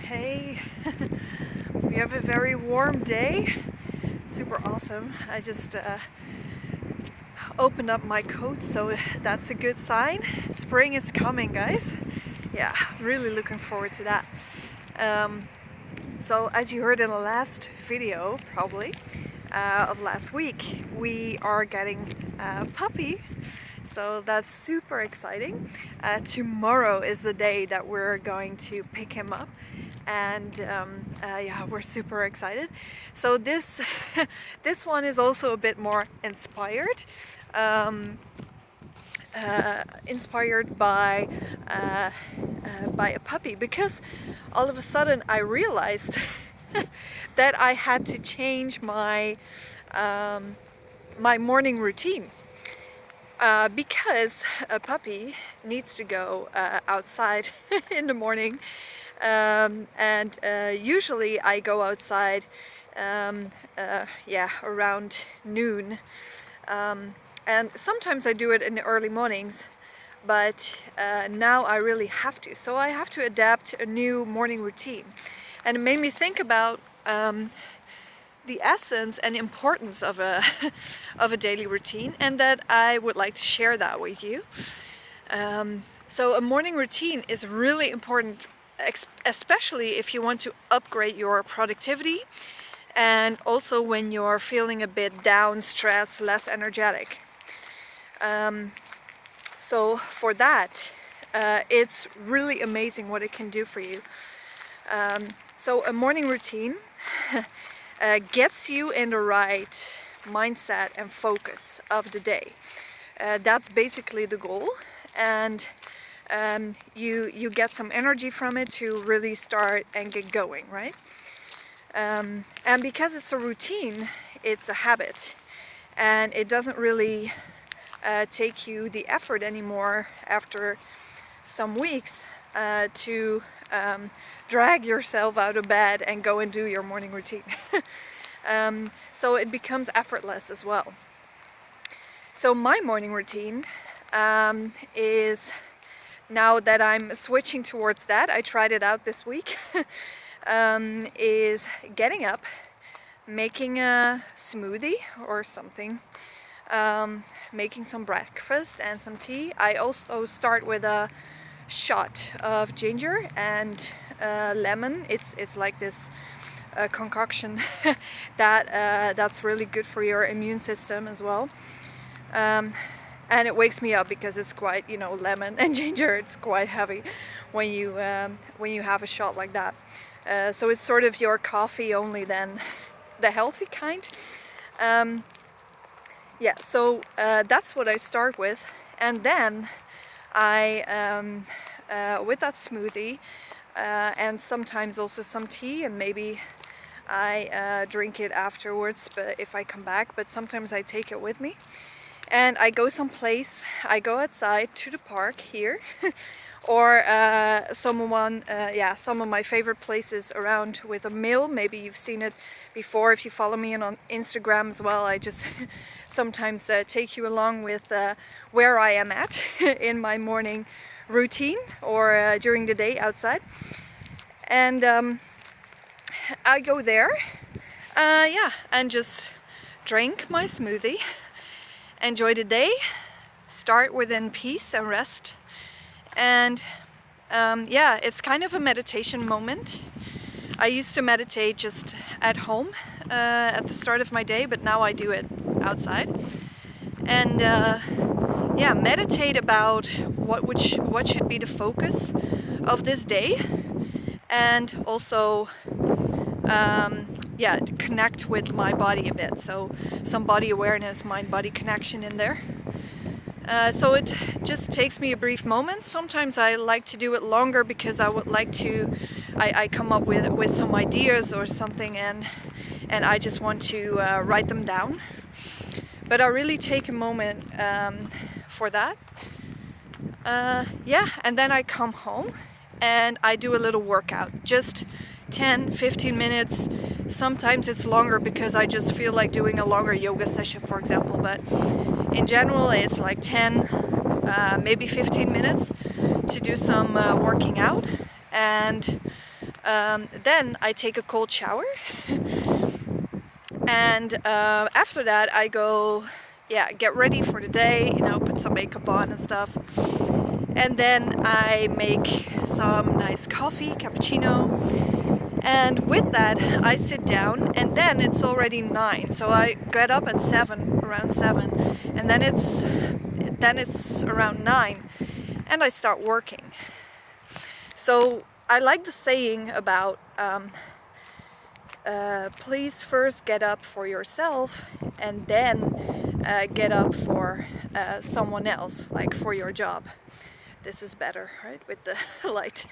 Hey, we have a very warm day. Super awesome. I just opened up my coat, so that's a good sign. Spring is coming, guys. Yeah, really looking forward to that. So as you heard in the last video, probably, of last week, we are getting a puppy. So that's super exciting. Tomorrow is the day that we're going to pick him up, and yeah, we're super excited. So this this one is also a bit more inspired. Inspired by a puppy, because all of a sudden I realized that I had to change my my morning routine. Because a puppy needs to go outside in the morning, and usually I go outside yeah, around noon, and sometimes I do it in the early mornings, but now I really have to. So I have to adapt a new morning routine, and it made me think about the essence and importance of a of a daily routine, and that I would like to share that with you. So a morning routine is really important, especially if you want to upgrade your productivity, and also when you're feeling a bit down, stressed, less energetic. So for that, it's really amazing what it can do for you. So a morning routine gets you in the right mindset and focus of the day. That's basically the goal, and you get some energy from it to really start and get going, right? And because it's a routine, it's a habit, and it doesn't really take you the effort anymore after some weeks to drag yourself out of bed and go and do your morning routine. So it becomes effortless as well. So my morning routine is, now that I'm switching towards that, I tried it out this week, is getting up, making a smoothie or something, making some breakfast and some tea. I also start with a shot of ginger and lemon. It's like this concoction that's really good for your immune system as well. And it wakes me up because it's quite, lemon and ginger, it's quite heavy when you have a shot like that. So it's sort of your coffee, only then the healthy kind. Yeah, so that's what I start with, and then I with that smoothie, and sometimes also some tea, and maybe I drink it afterwards, but if I come back, but sometimes I take it with me, and I go someplace. I go outside to the park here, or some of my favorite places around with a mill. Maybe you've seen it before if you follow me on Instagram as well. I just sometimes take you along with where I am at in my morning routine, or during the day outside, and I go there, yeah, and just drink my smoothie, enjoy the day, start within peace and rest, and yeah, it's kind of a meditation moment. I used to meditate just at home at the start of my day, but now I do it outside, and yeah, meditate about what should be the focus of this day, and also yeah, connect with my body a bit. So some body awareness, mind-body connection in there. So it just takes me a brief moment. Sometimes I like to do it longer because I would like to, I come up with some ideas or something, and I just want to write them down. But I really take a moment for that. Yeah, and then I come home and I do a little workout, just 10-15 minutes. Sometimes it's longer because I just feel like doing a longer yoga session, for example, but in general it's like 10, maybe 15 minutes to do some working out, and Then I take a cold shower, and after that I go, yeah, get ready for the day, you know, put some makeup on and stuff. And then I make some nice coffee, cappuccino. And with that, I sit down, and then it's already 9. So I get up at 7, around 7, and then it's around 9, and I start working. So I like the saying about please first get up for yourself, and then get up for someone else, like for your job. This is better, right, with the light.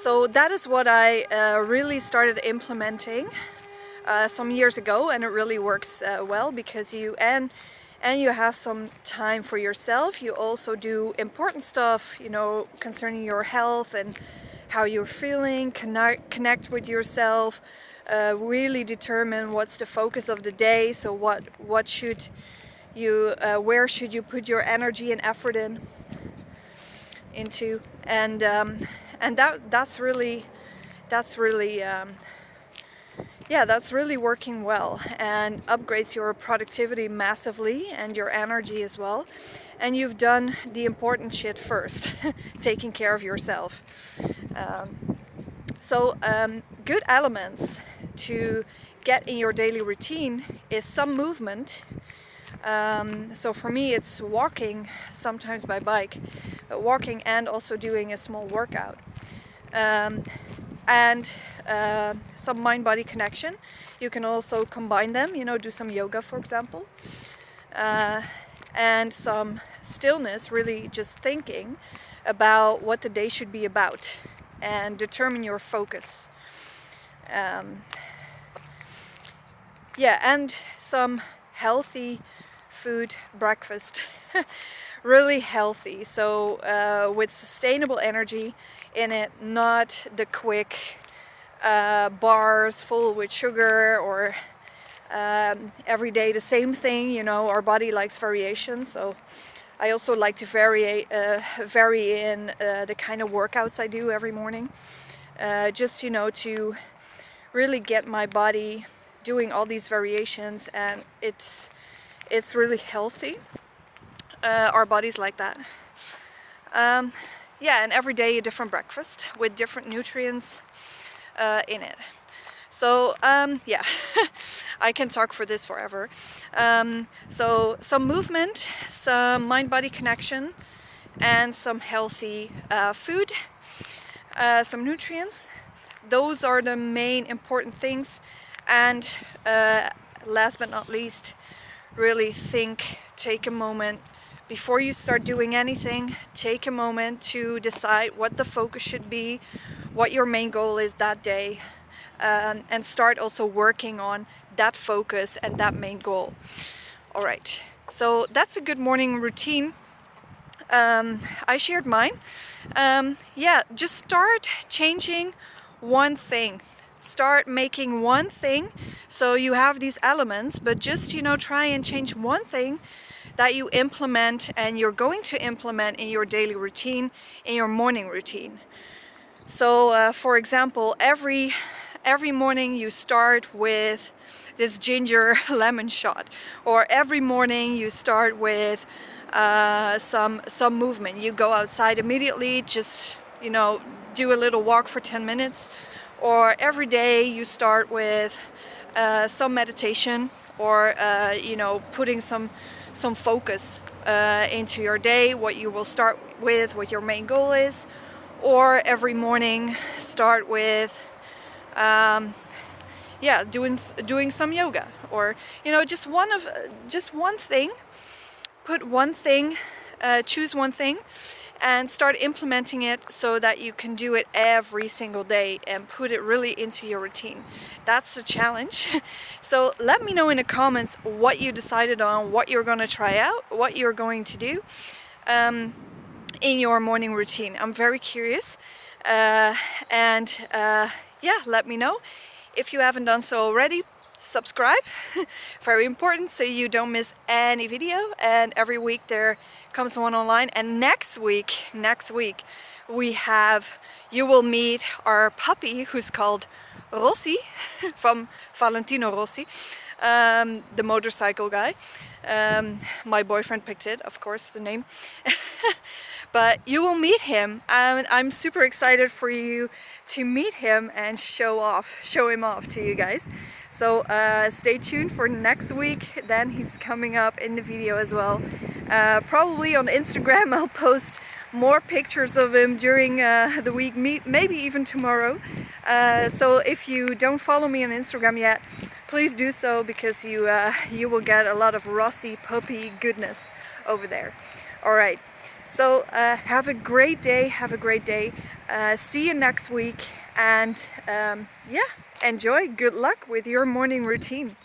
So that is what I really started implementing some years ago, and it really works well, because you have some time for yourself. You also do important stuff, you know, concerning your health and how you're feeling, connect with yourself, really determine what's the focus of the day. So what should you, where should you put your energy and effort into, and that's really yeah, that's really working well, and upgrades your productivity massively and your energy as well. And you've done the important shit first, taking care of yourself. So good elements to get in your daily routine is some movement. So for me it's walking, sometimes by bike, but walking and also doing a small workout. And some mind-body connection. You can also combine them, you know, do some yoga, for example. And some stillness, really just thinking about what the day should be about, and determine your focus. Yeah, and some healthy food, breakfast. Really healthy, so with sustainable energy in it, not the quick bars full with sugar, or every day the same thing. You know, our body likes variation, so I also like to vary in the kind of workouts I do every morning, just, you know, to really get my body doing all these variations, and it's really healthy. Our bodies like that. Yeah, and every day a different breakfast with different nutrients in it. So yeah, I can talk for this forever. So some movement, some mind-body connection, and some healthy food, some nutrients. Those are the main important things. And last but not least, really take a moment before you start doing anything. Take a moment to decide what the focus should be, what your main goal is that day, and start also working on that focus and that main goal. All right, so that's a good morning routine. I shared mine. Yeah, just start changing one thing. Start making one thing. So you have these elements, but just, you know, try and change one thing that you implement, and you're going to implement in your daily routine, in your morning routine. So for example, every morning you start with this ginger lemon shot, or every morning you start with some movement. You go outside immediately, just, you know, do a little walk for 10 minutes. Or every day you start with some meditation, or you know, putting some focus into your day, what you will start with, what your main goal is. Or every morning start with yeah, doing some yoga, or, you know, just one thing. Put one thing, choose one thing, and start implementing it so that you can do it every single day and put it really into your routine. That's the challenge. So let me know in the comments what you decided on, what you're going to try out, what you're going to do in your morning routine. I'm very curious. And yeah, let me know. If you haven't done so already, subscribe. Very important, so you don't miss any video. And every week there comes one online. And next week you will meet our puppy, who's called Rossi, from Valentino Rossi, the motorcycle guy. My boyfriend picked it, of course, the name. But you will meet him, and I'm super excited for you to meet him and show him off to you guys. So stay tuned for next week. Then he's coming up in the video as well. Probably on Instagram I'll post more pictures of him during the week, maybe even tomorrow. So if you don't follow me on Instagram yet, please do so, because you will get a lot of Rossi puppy goodness over there. Alright, so have a great day, see you next week, and yeah, enjoy. Good luck with your morning routine.